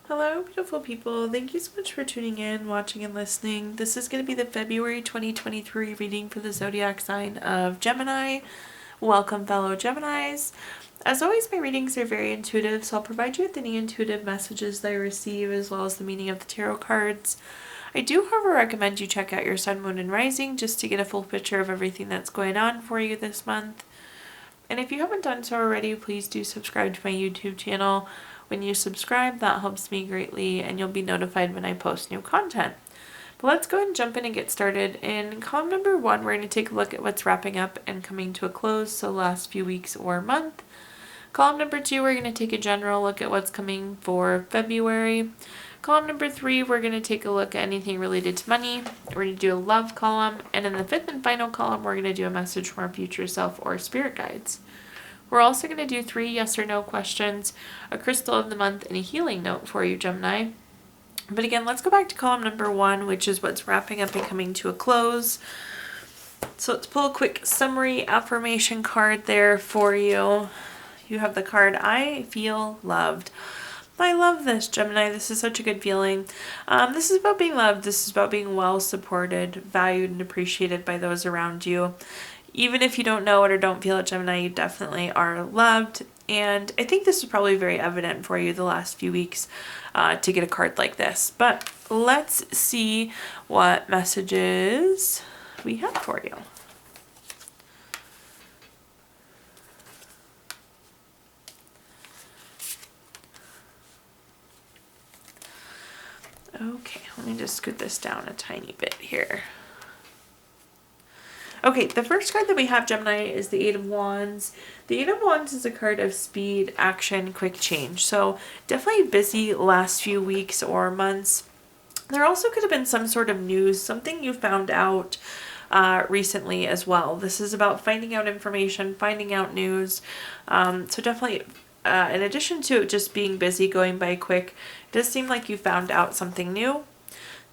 Hello, beautiful people. Thank you so much for tuning in, watching, and listening. This is going to be the February 2023 reading for the zodiac sign of Gemini. Welcome, fellow Geminis. As always, my readings are very intuitive, so I'll provide you with any intuitive messages that I receive as well as the meaning of the tarot cards. I do, however, recommend you check out your sun, moon, and rising just to get a full picture of everything that's going on for you this month. And if you haven't done so already, please do subscribe to my YouTube channel. When you subscribe, that helps me greatly, and you'll be notified when I post new content. But let's go ahead and jump in and get started. In column number 1, we're going to take a look at what's wrapping up and coming to a close, so last few weeks or month. Column number 2, we're going to take a general look at what's coming for February. Column number 3, we're going to take a look at anything related to money. We're going to do a love column, and in the 5th and final column, we're going to do a message from our future self or spirit guides. We're also going to do 3 yes or no questions, a crystal of the month, and a healing note for you, Gemini. But again, let's go back to column number 1, which is what's wrapping up and coming to a close. So let's pull a quick summary affirmation card there for you. You have the card, I feel loved. I love this, Gemini. This is such a good feeling. This is about being loved. This is about being well supported, valued, and appreciated by those around you. Even if you don't know it or don't feel it, Gemini, you definitely are loved. And I think this is probably very evident for you the last few weeks to get a card like this. But let's see what messages we have for you. Okay, let me just scoot this down a tiny bit here. Okay, the first card that we have, Gemini, is the 8 of Wands. The 8 of Wands is a card of speed, action, quick change. So definitely busy last few weeks or months. There also could have been some sort of news, something you found out recently as well. This is about finding out information, finding out news. So definitely, in addition to just being busy, going by quick, it does seem like you found out something new.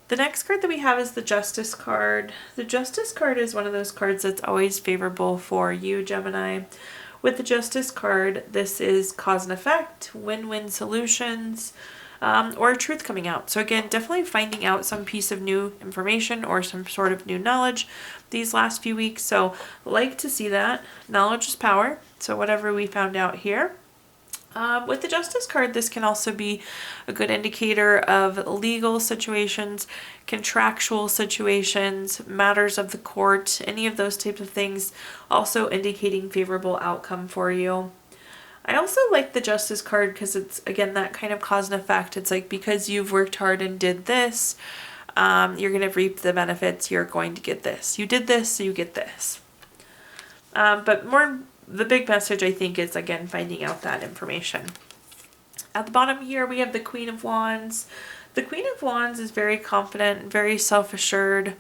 The next card that we have is the Justice card. The Justice card is one of those cards that's always favorable for you, Gemini. With the Justice card, this is cause and effect, win-win solutions, or truth coming out. So again, definitely finding out some piece of new information or some sort of new knowledge these last few weeks. So like to see that. Knowledge is power. So whatever we found out here. With the Justice card, this can also be a good indicator of legal situations, contractual situations, matters of the court, any of those types of things, also indicating favorable outcome for you. I also like the Justice card because it's, again, that kind of cause and effect. It's like because you've worked hard and did this, you're going to reap the benefits, you're going to get this. You did this, so you get this. But more... The big message, I think, is, again, finding out that information. At the bottom here, we have the Queen of Wands. The Queen of Wands is very confident, very self-assured.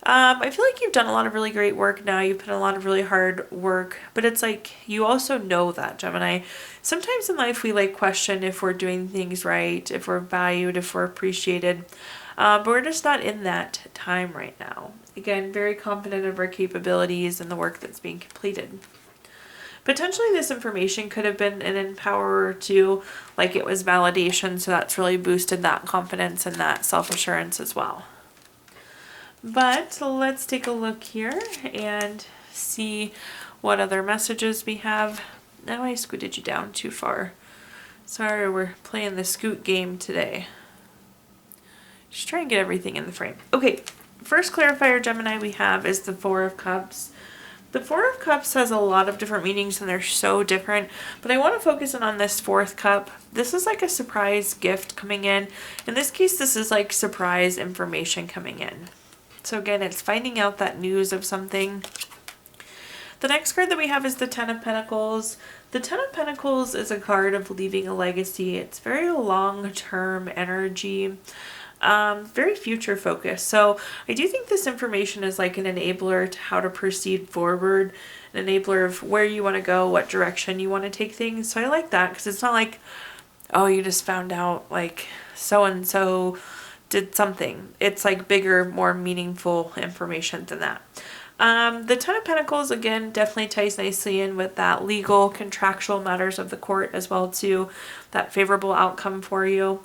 I feel like you've done a lot of really great work now. You've put in a lot of really hard work. But it's like you also know that, Gemini. Sometimes in life, we question if we're doing things right, if we're valued, if we're appreciated. But we're just not in that time right now. Again, very confident of our capabilities and the work that's being completed. Potentially this information could have been an empowerer too, like it was validation, so that's really boosted that confidence and that self-assurance as well. But let's take a look here and see what other messages we have. Now I scooted you down too far. Sorry, we're playing the scoot game today. Just try and get everything in the frame. Okay, first clarifier, Gemini, we have is the 4 of Cups. The 4 of Cups has a lot of different meanings and they're so different, but I want to focus in on this 4th cup. This is like a surprise gift coming in. In this case, this is like surprise information coming in. So again, it's finding out that news of something. The next card that we have is the 10 of Pentacles. The 10 of Pentacles is a card of leaving a legacy. It's very long-term energy. Very future focused. So I do think this information is like an enabler to how to proceed forward, an enabler of where you want to go, what direction you want to take things. So I like that because it's not like, oh, you just found out like so-and-so did something. It's like bigger, more meaningful information than that. The 10 of Pentacles, again, definitely ties nicely in with that legal, contractual matters of the court as well too, that favorable outcome for you.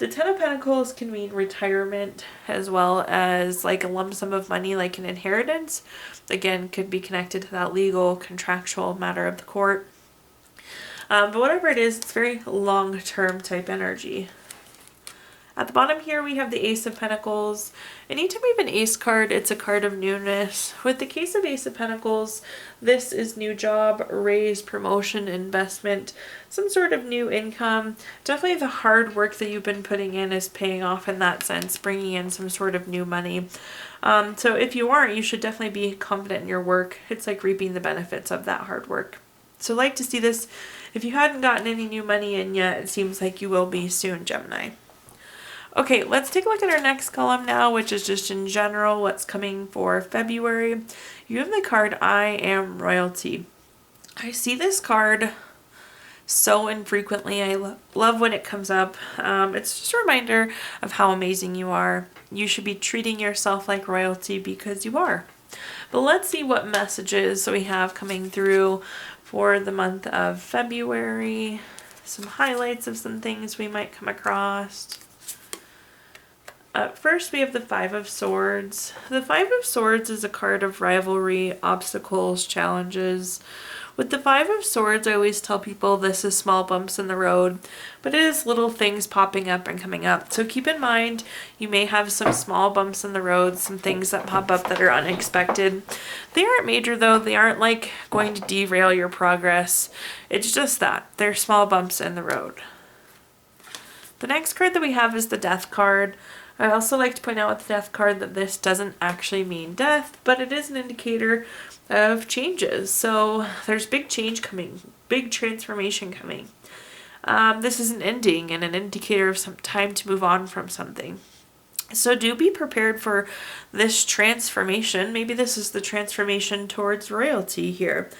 The Ten of Pentacles can mean retirement as well as like a lump sum of money, like an inheritance. Again, could be connected to that legal, contractual matter of the court. But whatever it is, it's very long-term type energy. At the bottom here, we have the Ace of Pentacles. Anytime we have an Ace card, it's a card of newness. With the case of Ace of Pentacles, this is new job, raise, promotion, investment, some sort of new income. Definitely the hard work that you've been putting in is paying off in that sense, bringing in some sort of new money. So if you aren't, you should definitely be confident in your work. It's like reaping the benefits of that hard work. So like to see this. If you hadn't gotten any new money in yet, it seems like you will be soon, Gemini. Okay, let's take a look at our next column now, which is just in general what's coming for February. You have the card, I Am Royalty. I see this card so infrequently. I love when it comes up. It's just a reminder of how amazing you are. You should be treating yourself like royalty because you are. But let's see what messages we have coming through for the month of February. Some highlights of some things we might come across. First, we have the Five of Swords. The Five of Swords is a card of rivalry, obstacles, challenges. With the Five of Swords, I always tell people this is small bumps in the road, but it is little things popping up and coming up. So keep in mind, you may have some small bumps in the road, some things that pop up that are unexpected. They aren't major though. They aren't like going to derail your progress. It's just that. They're small bumps in the road. The next card that we have is the Death card. I also like to point out with the Death card that this doesn't actually mean death, but it is an indicator of changes. So there's big change coming, big transformation coming. This is an ending and an indicator of some time to move on from something. So do be prepared for this transformation. Maybe this is the transformation towards royalty here.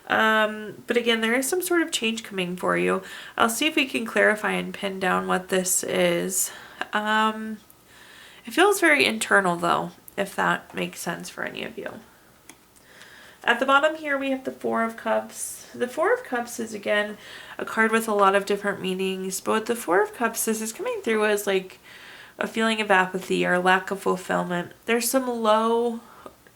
But again, there is some sort of change coming for you. I'll see if we can clarify and pin down what this is. It feels very internal though, if that makes sense for any of you. At the bottom here, we have the Four of Cups. The Four of Cups is, again, a card with a lot of different meanings. But with the Four of Cups, this is coming through as like a feeling of apathy or lack of fulfillment. There's some low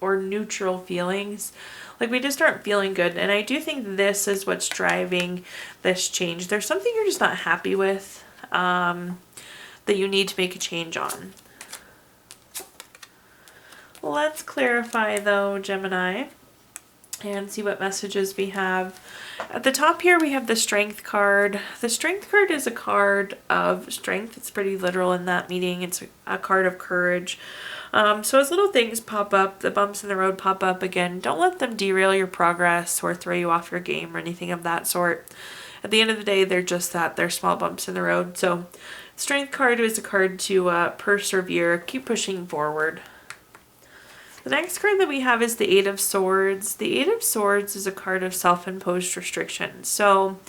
or neutral feelings. Like we just aren't feeling good. And I do think this is what's driving this change. There's something you're just not happy with that you need to make a change on. Let's clarify though, Gemini, and see what messages we have. At the top here, we have the Strength card. The Strength card is a card of strength. It's pretty literal in that meaning. It's a card of courage. So as little things pop up, the bumps in the road pop up again, don't let them derail your progress or throw you off your game or anything of that sort. At the end of the day, they're just that. They're small bumps in the road. So Strength card is a card to persevere, keep pushing forward. The next card that we have is the Eight of Swords. The Eight of Swords is a card of self-imposed restrictions. So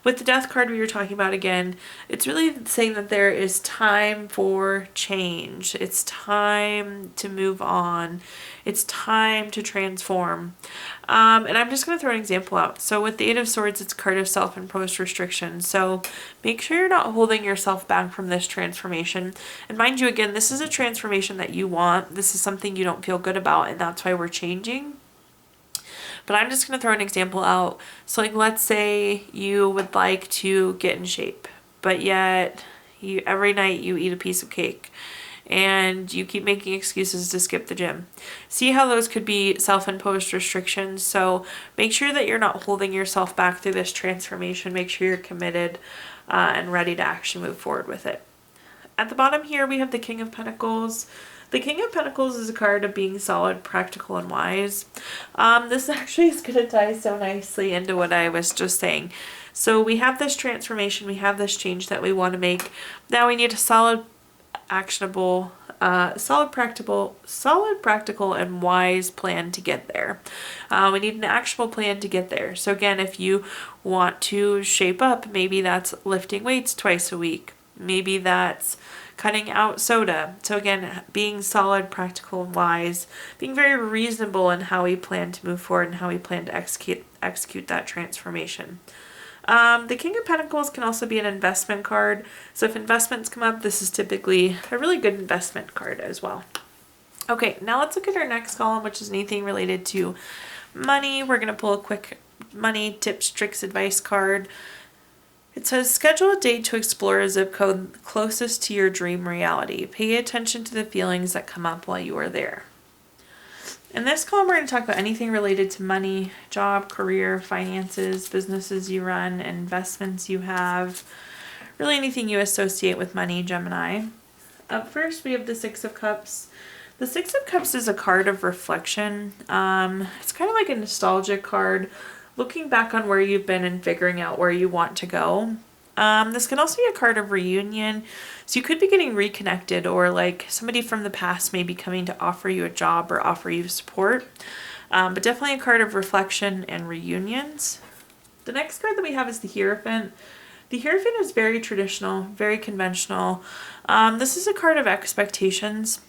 with the Death card we were talking about again, it's really saying that there is time for change. It's time to move on. It's time to transform. And I'm just going to throw an example out. So with the Eight of Swords, it's a card of self-imposed restrictions. So make sure you're not holding yourself back from this transformation. And mind you, again, this is a transformation that you want. This is something you don't feel good about, and that's why we're changing. But I'm just going to throw an example out. So like, let's say you would like to get in shape, but yet every night you eat a piece of cake and you keep making excuses to skip the gym. See how those could be self-imposed restrictions. So make sure that you're not holding yourself back through this transformation. Make sure you're committed and ready to actually move forward with it. At the bottom here, we have the King of Pentacles. The King of Pentacles is a card of being solid, practical, and wise. This actually is going to tie so nicely into what I was just saying. So we have this transformation, we have this change that we want to make. Now we need a solid, actionable, solid, practical, and wise plan to get there. We need an actionable plan to get there. So again, if you want to shape up, maybe that's lifting weights twice a week. Maybe that's cutting out soda. So again, being solid, practical, and wise, being very reasonable in how we plan to move forward and how we plan to execute that transformation. The King of Pentacles can also be an investment card. So if investments come up, this is typically a really good investment card as well. Okay, now let's look at our next column, which is anything related to money. We're going to pull a quick money tips, tricks, advice card. It says, schedule a date to explore a zip code closest to your dream reality. Pay attention to the feelings that come up while you are there. In this column, we're going to talk about anything related to money, job, career, finances, businesses you run, investments you have, really anything you associate with money, Gemini. Up first, we have the Six of Cups. The Six of Cups is a card of reflection. It's kind of like a nostalgic card, looking back on where you've been and figuring out where you want to go. This can also be a card of reunion. So you could be getting reconnected, or like somebody from the past may be coming to offer you a job or offer you support. But definitely a card of reflection and reunions. The next card that we have is the Hierophant. The Hierophant is very traditional, very conventional. This is a card of expectations.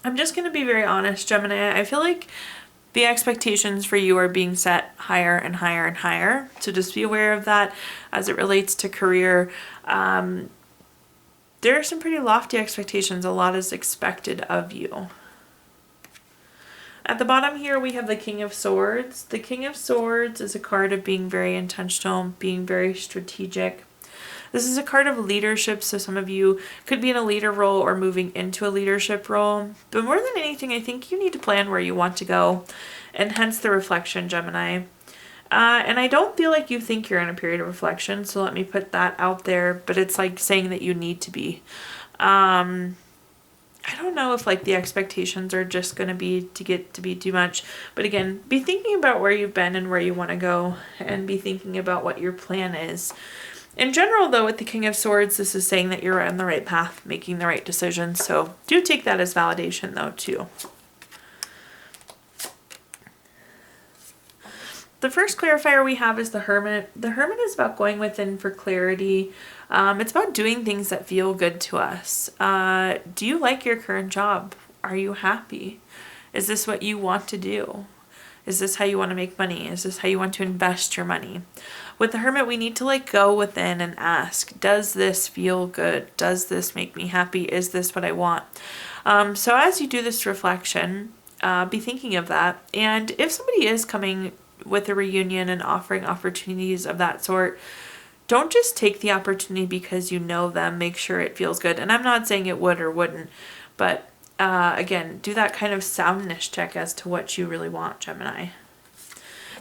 I'm just going to be very honest, Gemini. I feel like the expectations for you are being set higher and higher and higher. So just be aware of that as it relates to career. There are some pretty lofty expectations. A lot is expected of you. At the bottom here, we have the King of Swords. The King of Swords is a card of being very intentional, being very strategic. This is a card of leadership, so some of you could be in a leader role or moving into a leadership role. But more than anything, I think you need to plan where you want to go, and hence the reflection, Gemini. And I don't feel like you think you're in a period of reflection, so let me put that out there, but it's like saying that you need to be. I don't know if like the expectations are just going to be to get to be too much, but again, be thinking about where you've been and where you want to go, and be thinking about what your plan is. In general, though, with the King of Swords, this is saying that you're on the right path, making the right decisions, so do take that as validation, though, too. The first clarifier we have is the Hermit. The Hermit is about going within for clarity. It's about doing things that feel good to us. Do you like your current job? Are you happy? Is this what you want to do? Is this how you want to make money? Is this how you want to invest your money? With the Hermit, we need to like go within and ask, does this feel good? Does this make me happy? Is this what I want? So as you do this reflection, be thinking of that. And if somebody is coming with a reunion and offering opportunities of that sort, don't just take the opportunity because you know them. Make sure it feels good. And I'm not saying it would or wouldn't, but again, do that kind of soundness check as to what you really want, Gemini.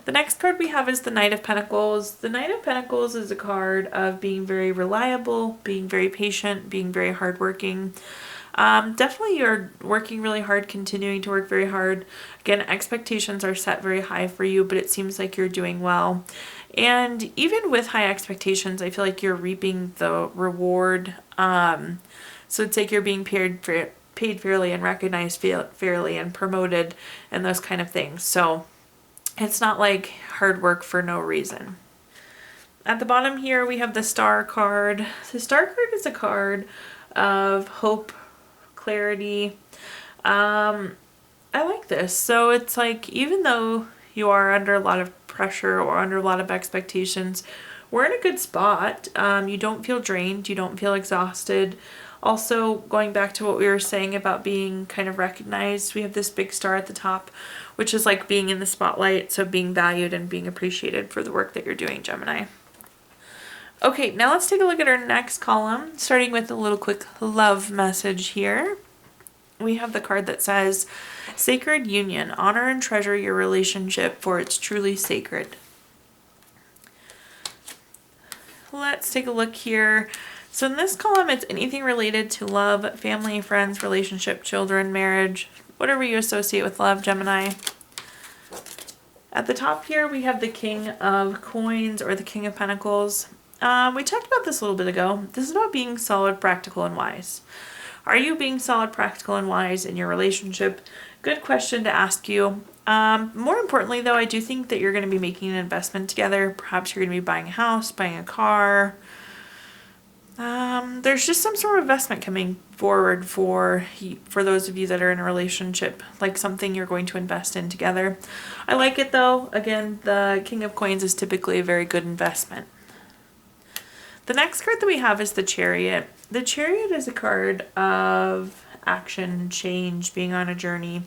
The next card we have is the Knight of Pentacles. The Knight of Pentacles is a card of being very reliable, being very patient, being very hardworking. Definitely you're working really hard, continuing to work very hard. Again, expectations are set very high for you, but it seems like you're doing well. And even with high expectations, I feel like you're reaping the reward. So it's like you're being paid fairly and recognized fairly and promoted and those kind of things. So it's not like hard work for no reason. At the bottom here, we have the Star card. The Star card is a card of hope, clarity. I like this. So it's like, even though you are under a lot of pressure or under a lot of expectations, we're in a good spot. You don't feel drained. You don't feel exhausted. Also, going back to what we were saying about being kind of recognized, we have this big star at the top, which is like being in the spotlight. So being valued and being appreciated for the work that you're doing, Gemini. Okay, now let's take a look at our next column, starting with a little quick love message here. We have the card that says, Sacred Union, honor and treasure your relationship, for it's truly sacred. Let's take a look here. So in this column, it's anything related to love, family, friends, relationship, children, marriage, whatever you associate with love, Gemini. At the top here, we have the King of Coins, or the King of Pentacles. We talked about this a little bit ago. This is about being solid, practical, and wise. Are you being solid, practical, and wise in your relationship? Good question to ask you. More importantly, though, I do think that you're going to be making an investment together. Perhaps you're going to be buying a house, buying a car. There's just some sort of investment coming forward for those of you that are in a relationship, like something you're going to invest in together. I like it, though. Again, the King of Coins is typically a very good investment. The next card that we have is the Chariot. The Chariot is a card of action, change, being on a journey.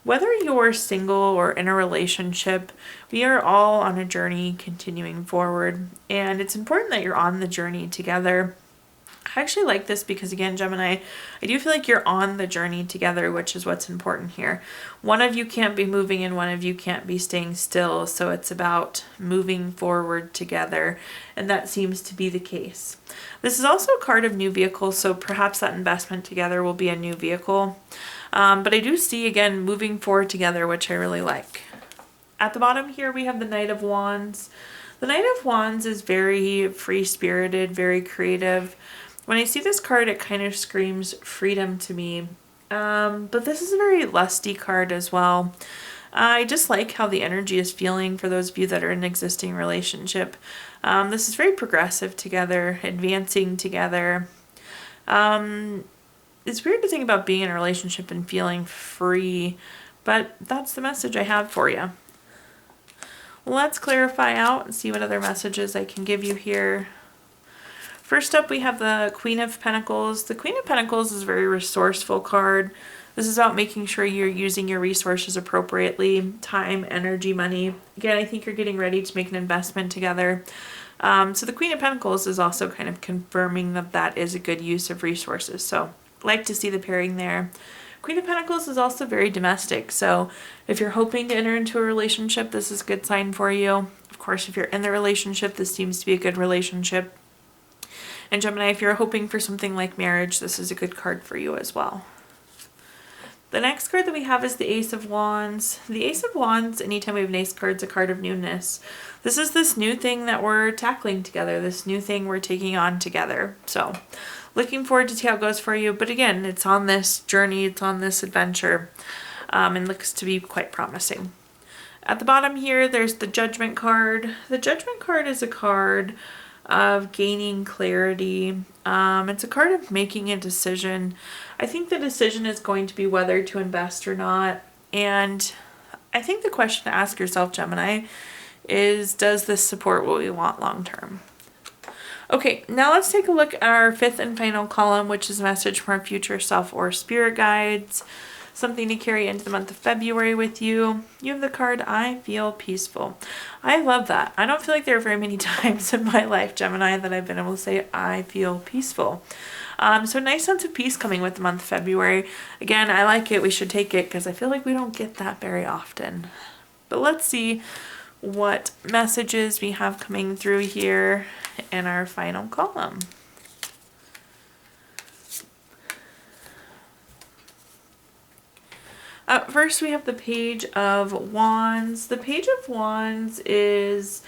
Whether you're single or in a relationship, we are all on a journey continuing forward. And it's important that you're on the journey together. I actually like this because, again, Gemini, I do feel like you're on the journey together, which is what's important here. One of you can't be moving and one of you can't be staying still. So it's about moving forward together. And that seems to be the case. This is also a card of new vehicles. So perhaps that investment together will be a new vehicle. But I do see, again, moving forward together, which I really like. At the bottom here, we have the Knight of Wands. The Knight of Wands is very free-spirited, very creative. When I see this card, it kind of screams freedom to me. But this is a very lusty card as well. I just like how the energy is feeling for those of you that are in an existing relationship. This is very progressive together, advancing together. It's weird to think about being in a relationship and feeling free, but that's the message I have for you. Let's clarify out and see what other messages I can give you here. First up, we have the Queen of Pentacles. The Queen of Pentacles is a very resourceful card. This is about making sure you're using your resources appropriately, time, energy, money. Again, I think you're getting ready to make an investment together. So the Queen of Pentacles is also kind of confirming that that is a good use of resources. So like to see the pairing there. Queen of Pentacles is also very domestic. So if you're hoping to enter into a relationship, this is a good sign for you. Of course, if you're in the relationship, this seems to be a good relationship. And Gemini, if you're hoping for something like marriage, this is a good card for you as well. The next card that we have is the Ace of Wands. The Ace of Wands, anytime we have an ace card, is a card of newness. This is this new thing that we're tackling together, this new thing we're taking on together. So looking forward to see how it goes for you. But again, it's on this journey, it's on this adventure, and looks to be quite promising. At the bottom here, there's the Judgment card. The Judgment card is a card of gaining clarity. It's a card of making a decision. I think the decision is going to be whether to invest or not. And I think the question to ask yourself, Gemini, is does this support what we want long term? Okay, now let's take a look at our fifth and final column, which is a message from our future self or spirit guides. Something to carry into the month of February with you. You have the card, I feel peaceful. I love that. I don't feel like there are very many times in my life, Gemini, that I've been able to say, I feel peaceful. So nice sense of peace coming with the month of February. Again, I like it. We should take it because I feel like we don't get that very often. But let's see what messages we have coming through here in our final column. First, we have the Page of Wands. The Page of Wands is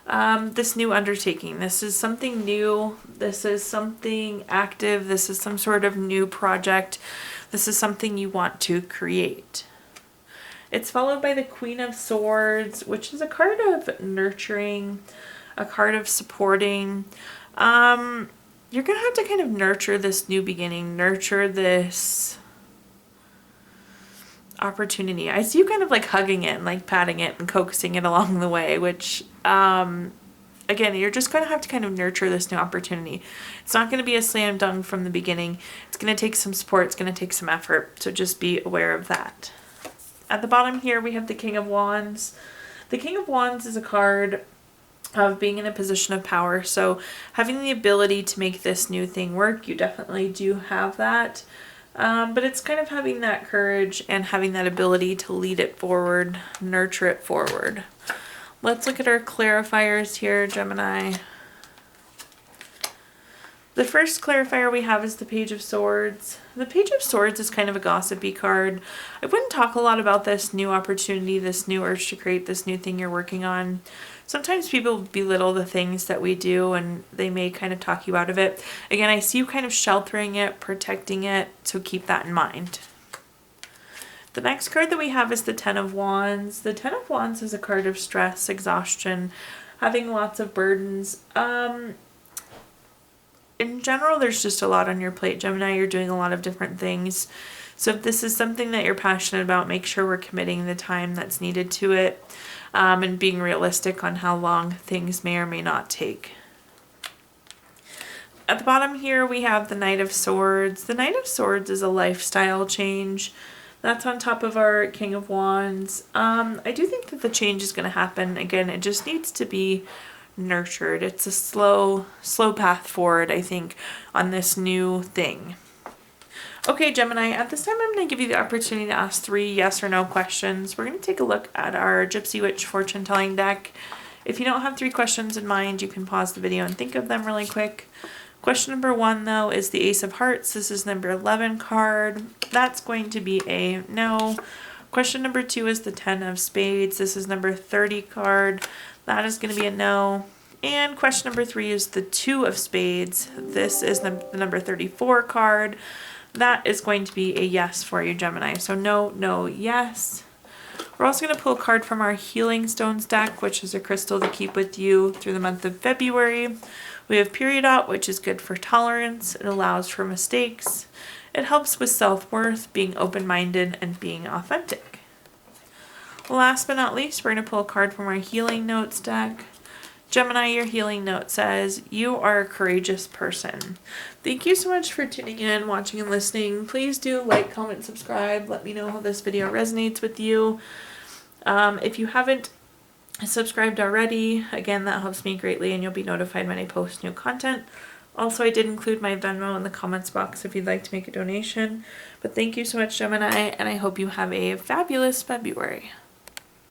this new undertaking. This is something new. This is something active. This is some sort of new project. This is something you want to create. It's followed by the Queen of Swords, which is a card of nurturing, a card of supporting. You're going to have to kind of nurture this new beginning, nurture this opportunity. I see you kind of like hugging it and like patting it and coaxing it along the way, which again, you're just going to have to kind of nurture this new opportunity. It's not going to be a slam dunk from the beginning. It's going to take some support. It's going to take some effort. So just be aware of that. At the bottom here, we have the King of Wands. The King of Wands is a card of being in a position of power. So having the ability to make this new thing work, you definitely do have that. But it's kind of having that courage and having that ability to lead it forward, nurture it forward. Let's look at our clarifiers here, Gemini. The first clarifier we have is the Page of Swords. The Page of Swords is kind of a gossipy card. I wouldn't talk a lot about this new opportunity, this new urge to create this new thing you're working on. Sometimes people belittle the things that we do and they may kind of talk you out of it. Again, I see you kind of sheltering it, protecting it, so keep that in mind. The next card that we have is the Ten of Wands. The Ten of Wands is a card of stress, exhaustion, having lots of burdens. In general, there's just a lot on your plate, Gemini. You're doing a lot of different things. So if this is something that you're passionate about, make sure we're committing the time that's needed to it, and being realistic on how long things may or may not take. At the bottom here, we have the Knight of Swords. The Knight of Swords is a lifestyle change. That's on top of our King of Wands. I do think that the change is going to happen. Again, it just needs to be nurtured. It's a slow path forward, I think, on this new thing. Okay, Gemini, at this time I'm going to give you the opportunity to ask 3 yes or no questions. We're going to take a look at our Gypsy Witch fortune telling deck. If you don't have 3 questions in mind, you can pause the video and think of them really quick. Question number 1, though, is the Ace of Hearts. This is number 11 card. That's going to be a no. Question number 2 is the 10 of Spades. This is number 30 card. That is going to be a no. And question number 3 is the 2 of Spades. This is the number 34 card. That is going to be a yes for you, Gemini. So no, no, yes. We're also going to pull a card from our Healing Stones deck, which is a crystal to keep with you through the month of February. We have Peridot, which is good for tolerance. It allows for mistakes. It helps with self-worth, being open-minded, and being authentic. Last but not least, we're going to pull a card from our Healing Notes deck. Gemini, your healing note says, you are a courageous person. Thank you so much for tuning in, watching, and listening. Please do like, comment, subscribe. Let me know how this video resonates with you. If you haven't subscribed already, again, that helps me greatly and you'll be notified when I post new content. Also, I did include my Venmo in the comments box if you'd like to make a donation. But thank you so much, Gemini, and I hope you have a fabulous February.